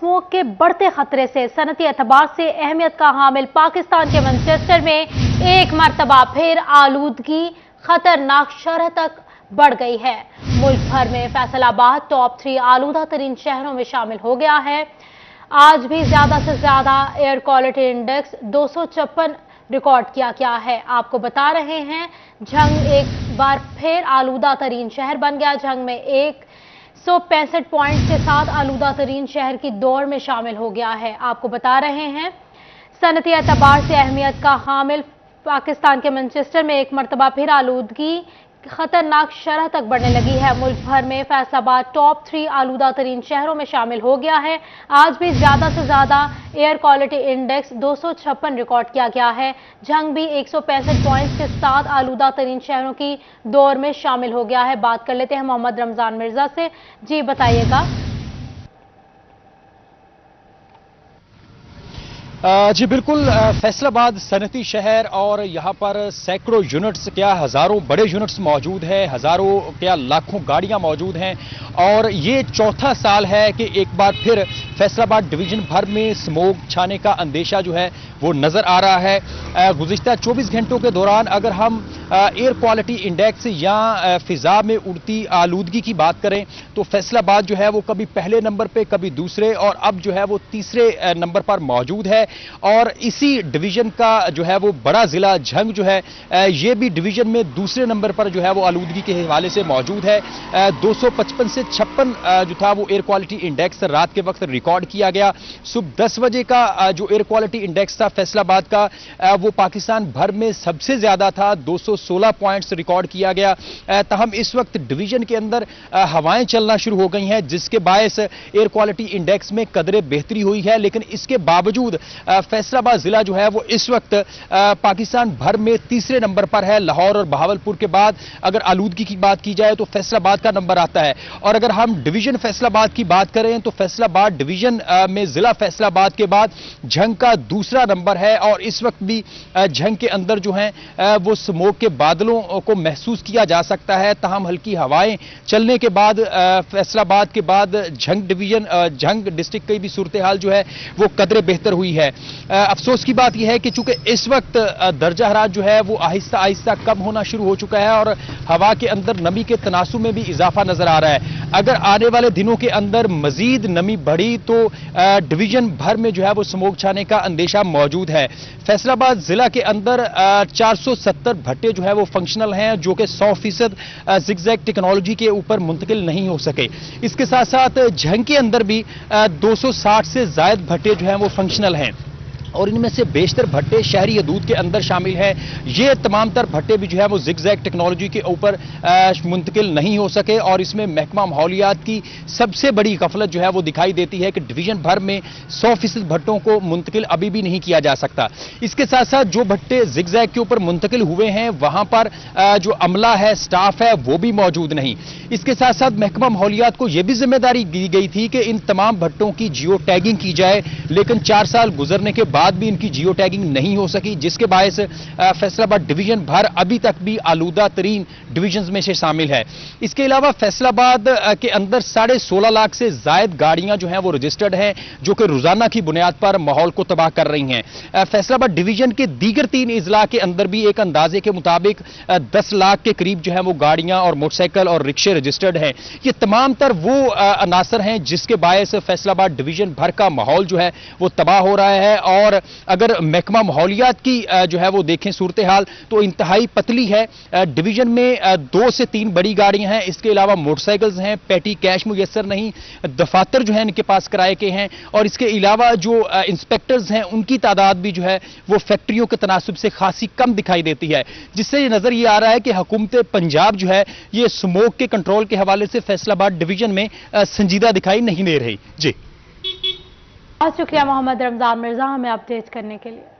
Smoke के बढ़ते खतरे से सनती एतबार से अहमियत का हामिल पाकिस्तान के मैनचेस्टर में एक मरतबा फिर आलूदगी खतरनाक शरह तक बढ़ गई है। मुल्क भर में फैसलाबाद टॉप 3 आलूदा तरीन शहरों में शामिल हो गया है। आज भी ज्यादा से ज्यादा एयर क्वालिटी इंडेक्स 256 रिकॉर्ड किया गया है। आपको बता रहे हैं, झंग एक बार फिर आलूदा तरीन शहर बन गया। झंग में 165 पॉइंट्स के साथ आलूदा तरीन शहर की दौड़ में शामिल हो गया है। आपको बता रहे हैं, सनती एतबार से अहमियत का हामिल पाकिस्तान के मैनचेस्टर में एक मरतबा फिर आलूदगी खतरनाक शरह तक बढ़ने लगी है। मुल्क भर में फैसलाबाद टॉप 3 आलूदा तरीन शहरों में शामिल हो गया है। आज भी ज्यादा से ज्यादा एयर क्वालिटी इंडेक्स 256 रिकॉर्ड किया गया है। झंग भी 165 पॉइंट्स के साथ आलूदा तरीन शहरों की दौड़ में शामिल हो गया है। बात कर लेते हैं मोहम्मद रमजान मिर्जा से। जी बताइएगा। जी बिल्कुल, फैसलाबाद सनती शहर और यहाँ पर सैकड़ों यूनिट्स क्या हजारों बड़े यूनिट्स मौजूद हैं, हजारों क्या लाखों गाड़ियां मौजूद हैं और ये चौथा साल है कि एक बार फिर फैसलाबाद डिवीजन भर में स्मोक छाने का अंदेशा जो है वो नजर आ रहा है। गुज़िश्ता 24 घंटों के दौरान अगर हम एयर क्वालिटी इंडेक्स या फिजा में उड़ती आलूदगी की बात करें तो फैसलाबाद जो है वो कभी पहले नंबर पे, कभी दूसरे और अब जो है वो तीसरे नंबर पर मौजूद है। और इसी डिवीजन का जो है वो बड़ा जिला झंग जो है ये भी डिवीजन में दूसरे नंबर पर जो है वो आलूदगी के हवाले से मौजूद है। 255 से 56 जो था वो एयर क्वालिटी इंडेक्स रात के वक्त रिकॉर्ड किया गया। सुबह 10 बजे का जो एयर क्वालिटी इंडेक्स था फैसलाबाद का वो पाकिस्तान भर में सबसे ज्यादा था, 216 पॉइंट्स रिकॉर्ड किया गया। तहम इस वक्त डिवीजन के अंदर हवाएं चलना शुरू हो गई हैं जिसके बायस एयर क्वालिटी इंडेक्स में कदरे बेहतरी हुई है। लेकिन इसके बावजूद फैसलाबाद जिला जो है वो इस वक्त पाकिस्तान भर में तीसरे नंबर पर है। लाहौर और बहावलपुर के बाद अगर आलूदगी की बात की जाए तो फैसलाबाद का नंबर आता है। और अगर हम डिवीजन फैसलाबाद की बात करें तो फैसलाबाद डिवीजन में जिला फैसलाबाद के बाद झंग का दूसरा नंबर है। और इस वक्त भी झंग के अंदर जो है वो स्मोक के बादलों को महसूस किया जा सकता है। तहम हल्की हवाएं चलने के बाद फैसलाबाद के बाद झंग डिवीजन झंग डिस्ट्रिक्ट की भी सूरत हाल जो है वो कदरे बेहतर हुई है। अफसोस की बात यह है कि चूंकि इस वक्त दर्जा हरारत जो है वो आहिस्ता आहिस्ता कम होना शुरू हो चुका है और हवा के अंदर नमी के तनासुब में भी इजाफा नजर आ रहा है। अगर आने वाले दिनों के अंदर मजीद नमी बढ़ी तो डिवीजन भर में जो है वो स्मोक छाने का अंदेशा मौजूद है। फैसलाबाद जिला के अंदर 470 भट्टे जो है वो फंक्शनल हैं जो कि 100% जिगजैग टेक्नोलॉजी के ऊपर मुंतकिल नहीं हो सके। इसके साथ साथ झंग के अंदर भी 260 से ज्यादा भट्टे जो हैं वो फंक्शनल हैं और इनमें से बेशतर भट्टे शहरी हदूद के अंदर शामिल हैं। ये तमाम तर भट्टे भी जो है वो जिगजैग टेक्नोलॉजी के ऊपर मुंतकिल नहीं हो सके और इसमें महकमा माहौलियात की सबसे बड़ी गफलत जो है वो दिखाई देती है कि डिवीजन भर में 100% भट्टों को मुंतकिल अभी भी नहीं किया जा सकता। इसके साथ साथ जो भट्टे जिगजैग के ऊपर मुंतकिल हुए हैं वहां पर जो अमला है, स्टाफ है, वो भी मौजूद नहीं। इसके साथ साथ महकमा माहौलियात को यह भी जिम्मेदारी दी गई थी कि इन तमाम भट्टों की जियो टैगिंग की जाए, लेकिन 4 साल गुजरने के बाद भी इनकी जियो टैगिंग नहीं हो सकी जिसके बायस फैसलाबाद डिवीजन भर अभी तक भी आलूदा तरीन डिवीजन में से शामिल है। इसके अलावा फैसलाबाद के अंदर 16.5 लाख से ज्यादा गाड़ियां जो हैं वो रजिस्टर्ड हैं जो कि रोजाना की बुनियाद पर माहौल को तबाह कर रही हैं। फैसलाबाद डिवीजन के दीगर 3 इजला के अंदर भी एक अंदाजे के मुताबिक 10 लाख के करीब जो है वो गाड़ियां और मोटरसाइकिल और रिक्शे रजिस्टर्ड हैं। ये तमाम तर वो अनासर हैं जिसके बायस फैसलाबाद डिवीजन भर का माहौल जो है वो तबाह हो रहा है। और अगर महकमा माहौलियात की जो है वो देखें सूरत हाल तो इंतहाई पतली है। डिवीजन में 2 से 3 बड़ी गाड़ियां हैं, इसके अलावा मोटरसाइकिल्स हैं, पेटी कैश मुयसर नहीं, दफातर जो है इनके पास किराए के हैं और इसके अलावा जो इंस्पेक्टर्स हैं उनकी तादाद भी जो है वो फैक्ट्रियों के तनासुब से खासी कम दिखाई देती है, जिससे ये नजर ये आ रहा है कि हुकूमत पंजाब जो है ये स्मोक के कंट्रोल के हवाले से फैसलाबाद डिवीजन में संजीदा दिखाई नहीं दे रही। जी बहुत शुक्रिया मोहम्मद रमजान मिर्जा हमें अपडेट करने के लिए।